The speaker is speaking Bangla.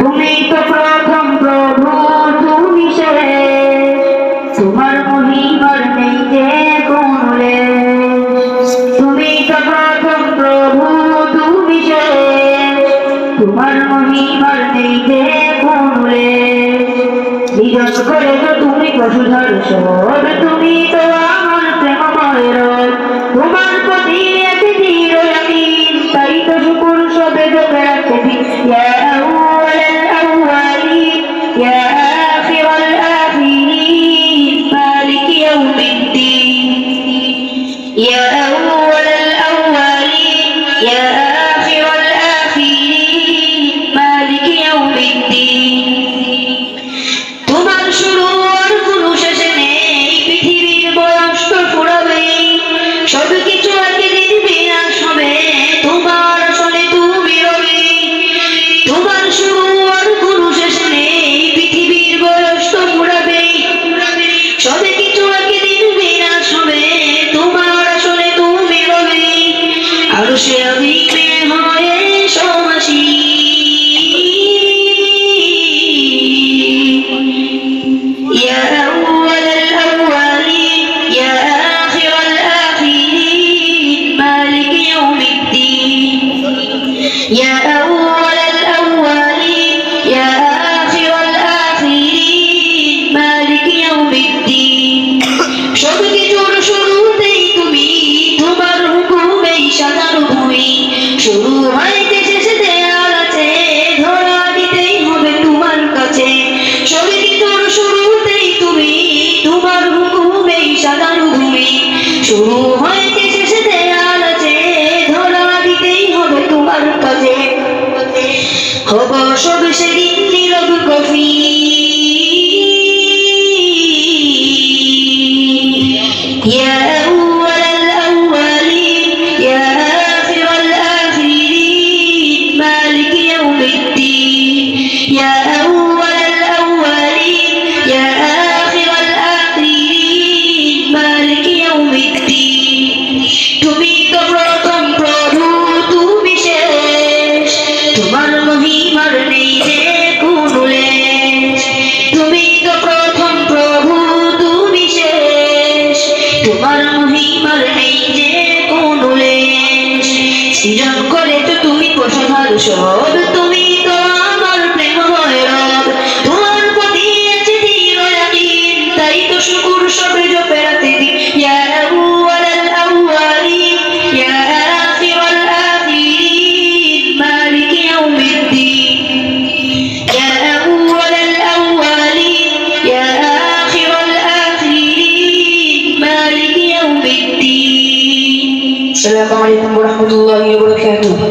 তুমি তো প্রথম প্রভু, তুমি শেষ, তোমার মহিমার নেই যে কোনো লেশ। তুমি তো প্রথম প্রভু, তুমি শেষ, তোমার মহিমার নেই যে কোনো লেশ। নিরস করে তো তুমি বসুধর সর, তুমি তো আমার প্রেমময় রব। তোমার প্রতি আছে চিরদিন, তাই তো শুকুর সবে জপে রাখতে দিন। ইয়া আউয়ালাল আউয়ালিন, ইয়া আখিরাল আখিরিন, মালিক ইয়াউমিদ্দিন। ইয়া আউয়ালাল আউয়ালিন, ইয়া আখিরাল আখিরিন, মালিক ইয়াউমিদ্দিন। তোমার শুরু আর কোনো শেষ নেই, পৃথিবীর বয়স তো ফুরাবেই, সবকিছু একদিন বিনাশ হবে, তোমার আসলে তুমি রবে। তোমার শুরু আর কোনো শেষ নেই, পৃথিবীর বয়স তো ফুরাবেই, সবকিছু একদিন বিনাশ হবে, তোমার আসলে তুমি রবে। আরশে আযীমে হয় সমাসী, ইয়া আউয়ালাল আউয়ালিন, ইয়া আখিরাল আখিরিন, মালিক ইয়াউমিদ্দিন। ইয়া আউয়ালাল আউয়ালিন, ইয়া আখিরাল আখিরিন, মালিক ইয়াউমিদ্দিন। সবকিছুর শুরুতেই তুমি, তোমার হুকুমেই সাজানো ভূমি, শুরু হইতে শেষেতে আর আছে, ধরা দিতেই হবে তোমার কাছে। সবকিছুর শুরুতেই তুমি, তোমার হুকুমেই সাজানো ভূমি, শুরু হইতে শেষেতে আর আছে, ধরা দিতেই হবে তোমার কাছে। হব সব সেদিন নীরব কফি, ইয়া আউয়ালাল আউয়ালিন, ইয়া আখিরাল আখিরিন, মালিক ইয়াউমিদ্দিন। ইয়া আউয়ালাল আউয়ালিন, ইয়া আখিরাল আখিরিন, মালিক ইয়াউমিদ্দিন। তুমি তো প্রথম প্রভু, তুমি শেষ, তোমার মহিমার নেই যে কোনো লেশ। তুমি তো প্রথম প্রভু, তুমি শেষ, তোমার মহিমার নেই যে কোনো লেশ। সৃজন করে তো তুমি বসুধর সব, তুমি তো আমার প্রেমময় রব। তোমার প্রতি আছে চিরদিন, তাই তো শুকুর সবে জপে রাখতে দিন। ইয়া আউয়ালাল আউয়ালিন, ইয়া আখিরাল আখিরিন, মালিক ইয়াউমিদ্দিন। ইয়া আউয়ালাল আউয়ালিন, ইয়া আখিরাল আখিরিন, মালিক ইয়াউমিদ্দিন। আসসালামু আলাইকুম ওয়া রাহমাতুল্লাহি ওয়া বারাকাতুহু।